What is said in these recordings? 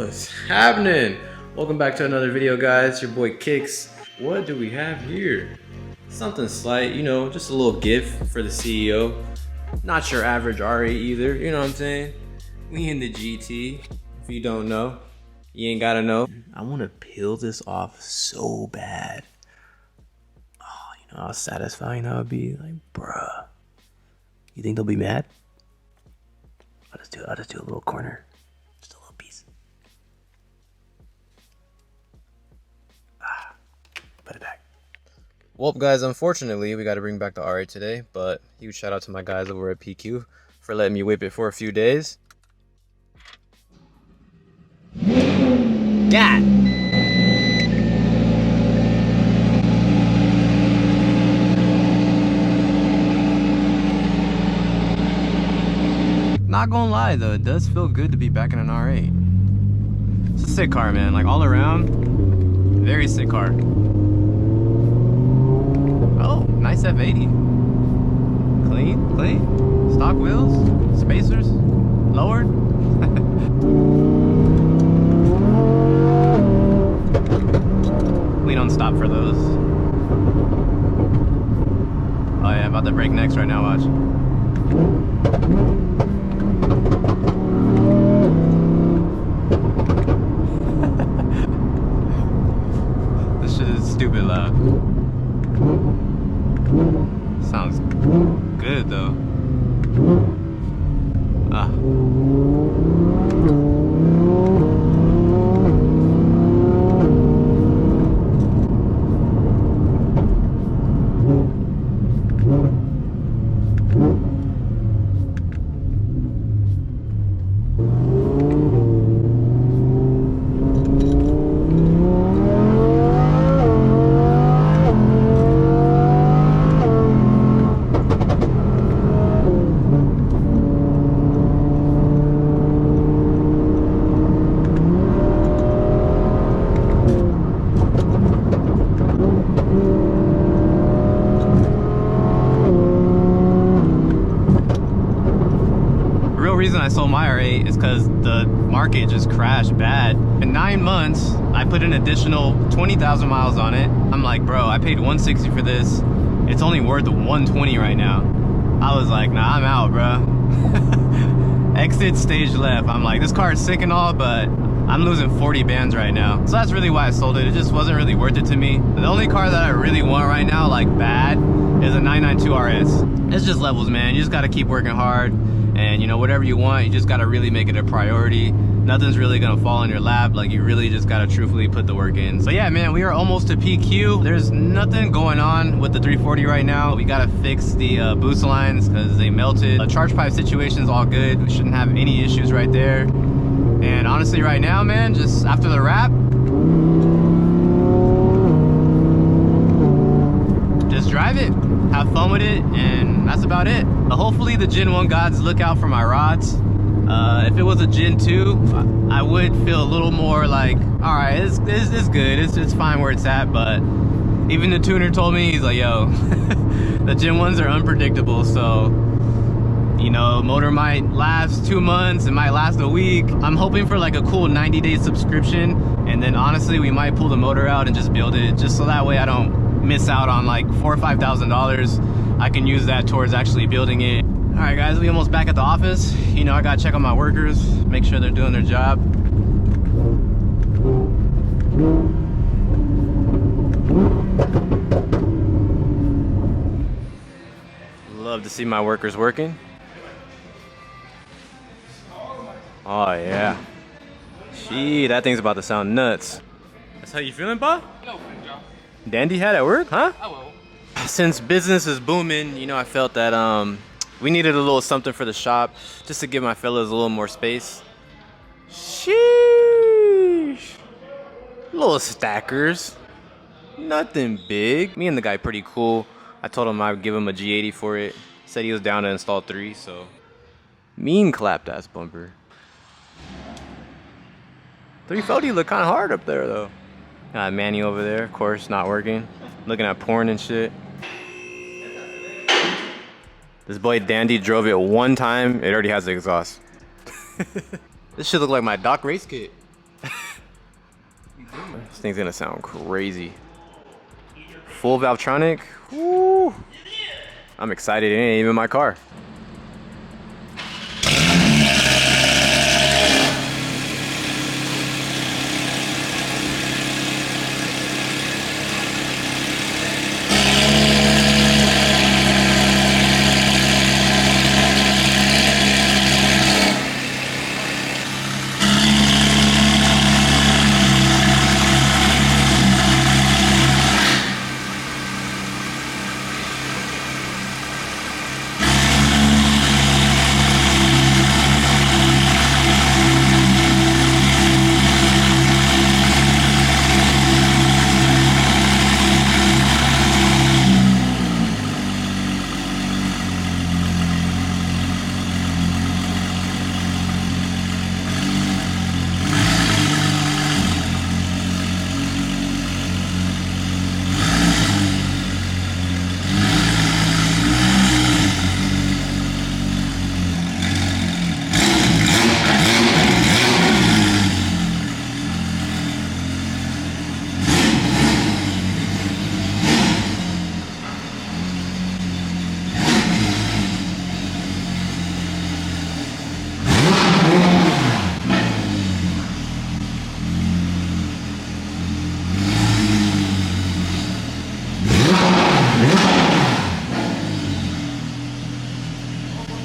What's happening? Welcome back to another video, guys. Your boy Kicks. What do we have here? Something slight, you know, just a little gift for the CEO. Not your average R8 either, you know what I'm saying? We in the GT. If you don't know, you ain't gotta know. I wanna peel this off so bad. Oh, you know how satisfying that would be? Like, bruh. You think they'll be mad? I'll just do a little corner. Just a little piece. Put it back. Well, guys, unfortunately, we got to bring back the R8 today, but huge shout out to my guys over at PQ for letting me whip it for a few days. God! Not gonna lie though, it does feel good to be back in an R8. It's a sick car, man. Like all around, very sick car. Oh, nice F80. Clean, clean. Stock wheels, spacers, lowered. We don't stop for those. Oh yeah, about to break next right now, watch. This shit is stupid loud. Sounds good though. Reason I sold my R8 is because the market just crashed bad. In 9 months, I put an additional 20,000 miles on it. I'm like, bro, I paid 160 for this. It's only worth 120 right now. I was like, nah, I'm out, bro. Exit stage left. I'm like, this car is sick and all, but I'm losing 40 bands right now. So that's really why I sold it. It just wasn't really worth it to me. The only car that I really want right now, like bad, is a 992 RS. It's just levels, man. You just gotta keep working hard. And you know, whatever you want, you just gotta really make it a priority. Nothing's really gonna fall in your lap. Like, you really just gotta truthfully put the work in. So yeah, man, we are almost to PQ. There's nothing going on with the 340 right now. We gotta fix the boost lines because they melted. The charge pipe situation's all good. We shouldn't have any issues right there. And honestly, right now, man, just after the wrap, just drive it, have fun with it, and that's about it. Hopefully the Gen 1 gods look out for my rods. If it was a Gen 2, I would feel a little more like, all right, it's good, it's fine where it's at. But even the tuner told me, he's like, yo, the Gen 1s are unpredictable. So, you know, motor might last 2 months, it might last a week. I'm hoping for like a cool 90-day subscription, and then honestly, we might pull the motor out and just build it, just so that way I don't miss out on like $4,000 or $5,000. I can use that towards actually building it. All right, guys, we almost back at the office. You know, I gotta check on my workers, make sure they're doing their job. Love to see my workers working. Oh yeah. Gee, that thing's about to sound nuts. That's how you feeling, pa? Dandy hat at work, huh? Since business is booming, you know, I felt that we needed a little something for the shop just to give my fellas a little more space. Sheesh. Little stackers. Nothing big. Me and the guy pretty cool. I told him I would give him a G80 for it. Said he was down to install 3, so. Mean clapped ass bumper. 340 look kind of hard up there though. Got Manny over there, of course, not working. Looking at porn and shit. This boy Dandy drove it one time, it already has the exhaust. This shit look like my Doc race kit. This thing's gonna sound crazy. Full Valvetronic. Woo! I'm excited. It ain't even my car.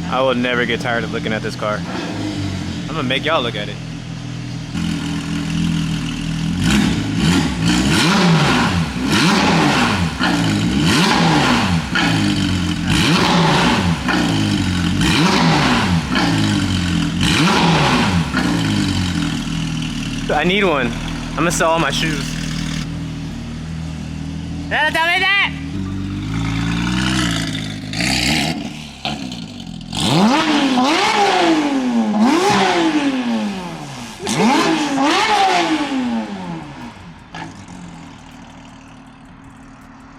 I will never get tired of looking at this car. I'm gonna make y'all look at it. I need one. I'm gonna sell all my shoes. Tell me that!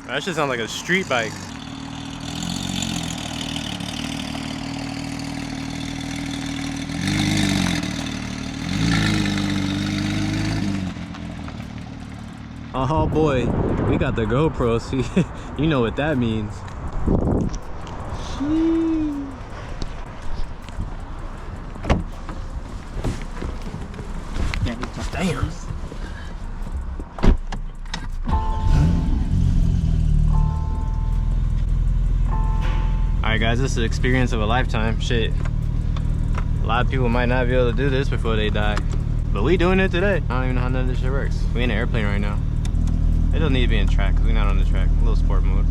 That shit sounds like a street bike. Oh boy, we got the GoPro, see, you know what that means. Damn. Alright guys, this is the experience of a lifetime. Shit. A lot of people might not be able to do this before they die. But we doing it today. I don't even know how none of this shit works. We in an airplane right now. It doesn't need to be in track because we're not on the track. A little sport mode.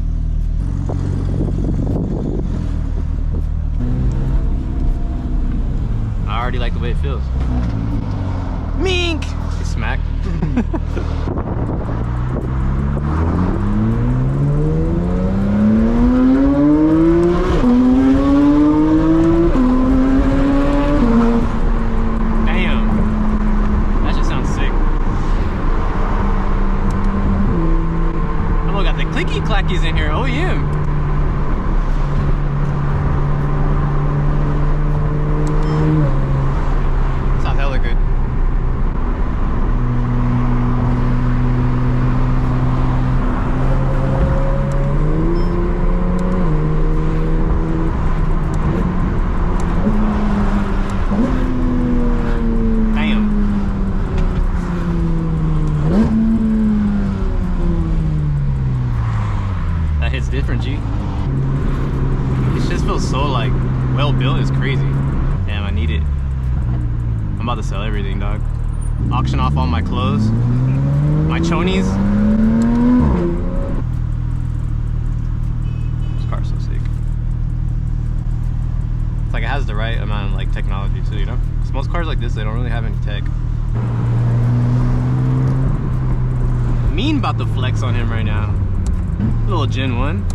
I already like the way it feels. Mink! You smack. Clackies in here, OEM. Sounds hella good. It's different, G. It just feels so like well built. It's crazy. Damn, I need it. I'm about to sell everything, dog. Auction off all my clothes, my chonies. This car's so sick. It's like it has the right amount of like technology too, you know? Because most cars like this, they don't really have any tech. Mean about the flex on him right now. Little Gen 1.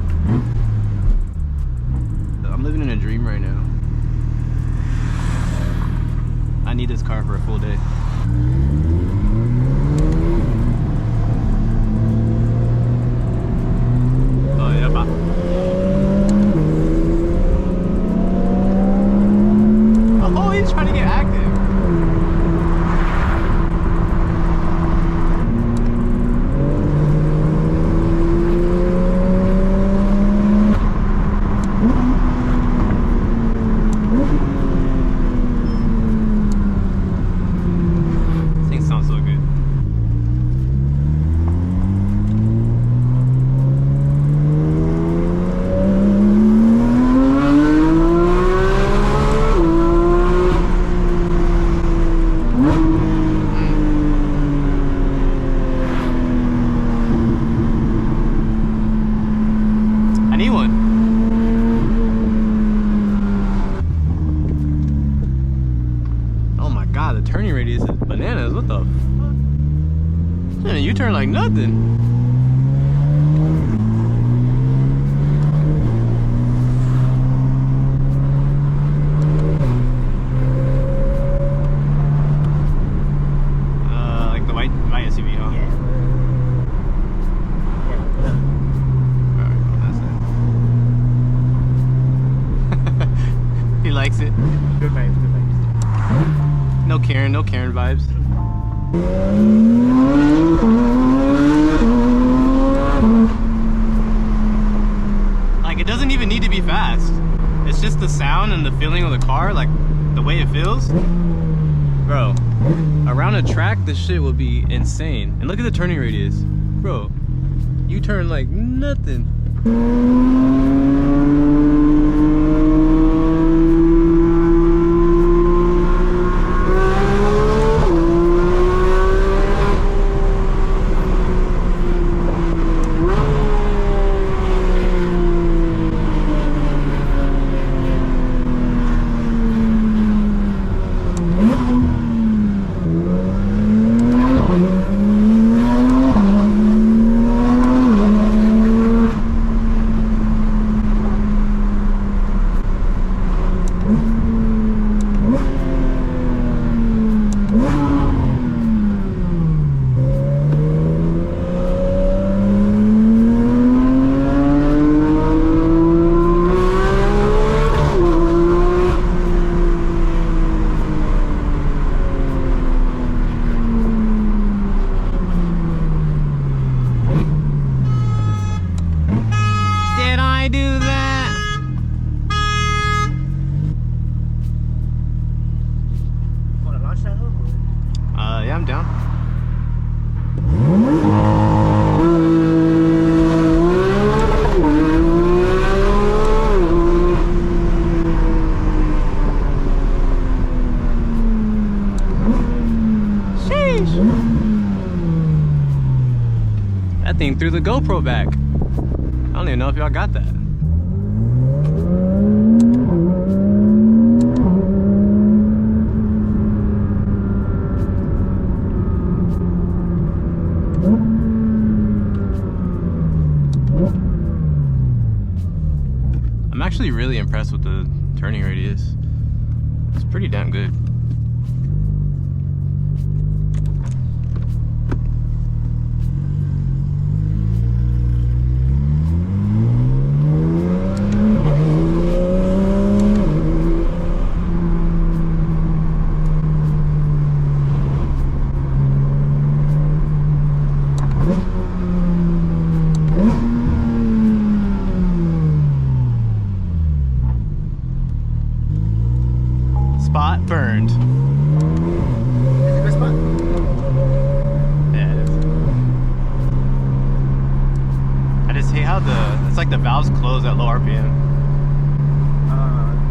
I'm living in a dream right now. I need this car for a full day. Oh yeah, bye. Oh, he's trying to get active. God, the turning radius is bananas. What the fuck? Man, you turn like nothing. Like the white SUV, huh? Yeah. Alright, well, that's it. He likes it. Good vibes, good vibes. No Karen vibes. Like, it doesn't even need to be fast. It's just the sound and the feeling of the car, like the way it feels. Bro, around a track, this shit will be insane. And look at the turning radius. Bro, you turn like nothing. Yeah, I'm down. Sheesh. That thing threw the GoPro back. I don't even know if y'all got that. I'm actually really impressed with the turning radius. It's pretty damn good. Spot burned. Is it a good spot? Yeah, it is. I just hate how it's like the valves close at low RPM.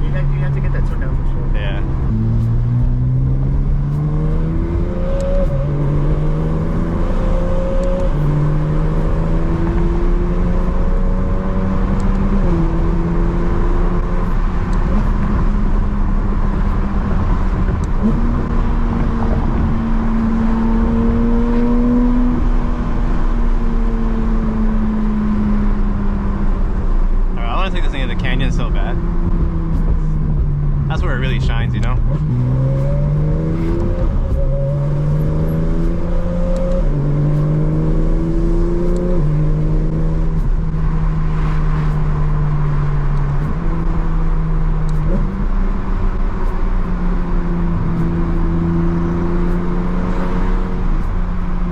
You have to get that turned down for sure. Yeah. I think this thing in the canyon is so bad. That's where it really shines, you know?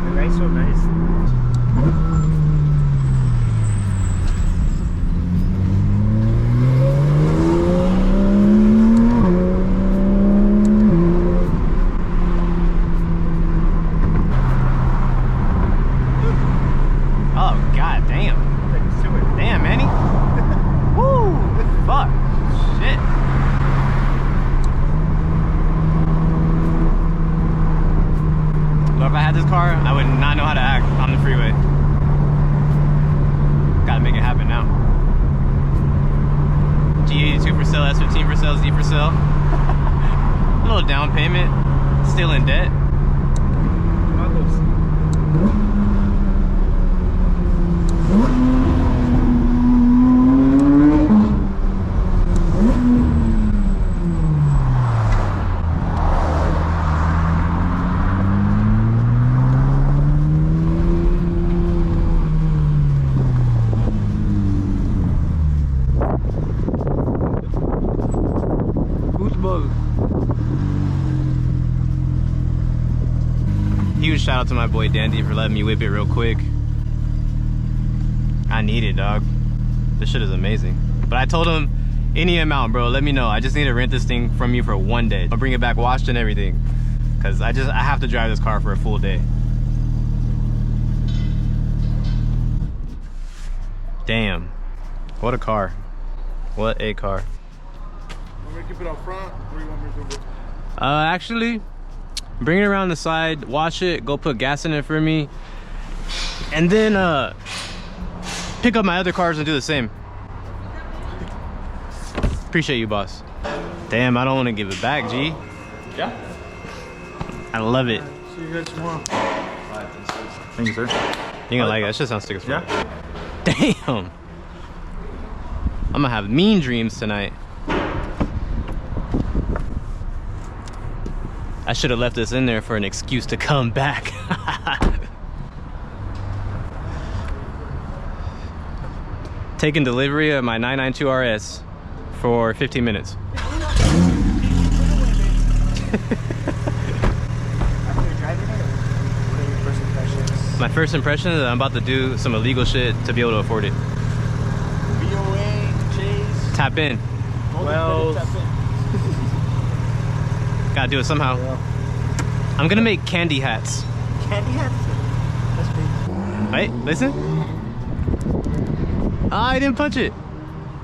The ride's so nice. If I had this car, I would not know how to act on the freeway. Gotta make it happen now. G82 for sale, S15 for sale, Z for sale. A little down payment, still in debt? Huge shout out to my boy Dandy for letting me whip it real quick. I need it, dog. This shit is amazing. But I told him, any amount, bro, let me know. I just need to rent this thing from you for one day. I'll bring it back washed and everything. Cause I have to drive this car for a full day. Damn. What a car. What a car. Want me to keep it up front, or you want me to do it? Actually, bring it around the side, wash it, go put gas in it for me, and then pick up my other cars and do the same. Appreciate you, boss. Damn, I don't want to give it back, G. Yeah. I love it. See you guys tomorrow. Thank you, sir. You gonna like it? That shit sounds sick as fuck. Yeah. Damn. I'm gonna have mean dreams tonight. I should have left this in there for an excuse to come back. Taking delivery of my 992 RS for 15 minutes. After you're driving it, what are your first impressions? My first impression is I'm about to do some illegal shit to be able to afford it. VOA, Chase. Tap in. Well, Gotta do it somehow. I'm gonna make candy hats. candy hats. That's big. Wait, listen. Ah, I didn't punch it.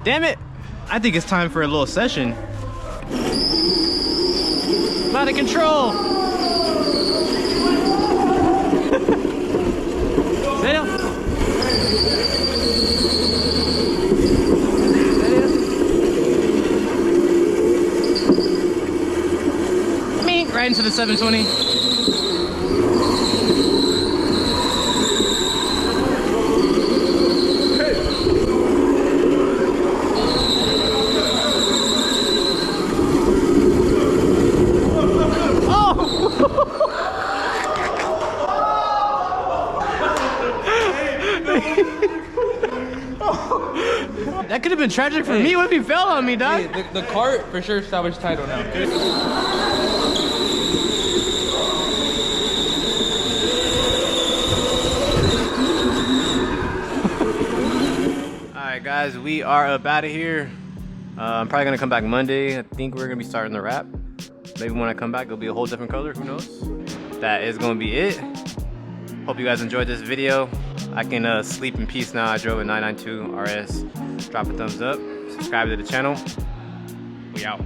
Damn it. I think it's time for a little session. I'm out of control. Serio? Me, right into the 720. That could have been tragic for me. What if he fell on me, dog? Hey, the cart for sure established title now. Alright guys, we are up out of here. I'm probably gonna come back Monday. I think we're gonna be starting the wrap. Maybe when I come back it'll be a whole different color, who knows? That is gonna be it. Hope you guys enjoyed this video. I can sleep in peace now. I drove a 992 RS. Drop a thumbs up, subscribe to the channel. We out.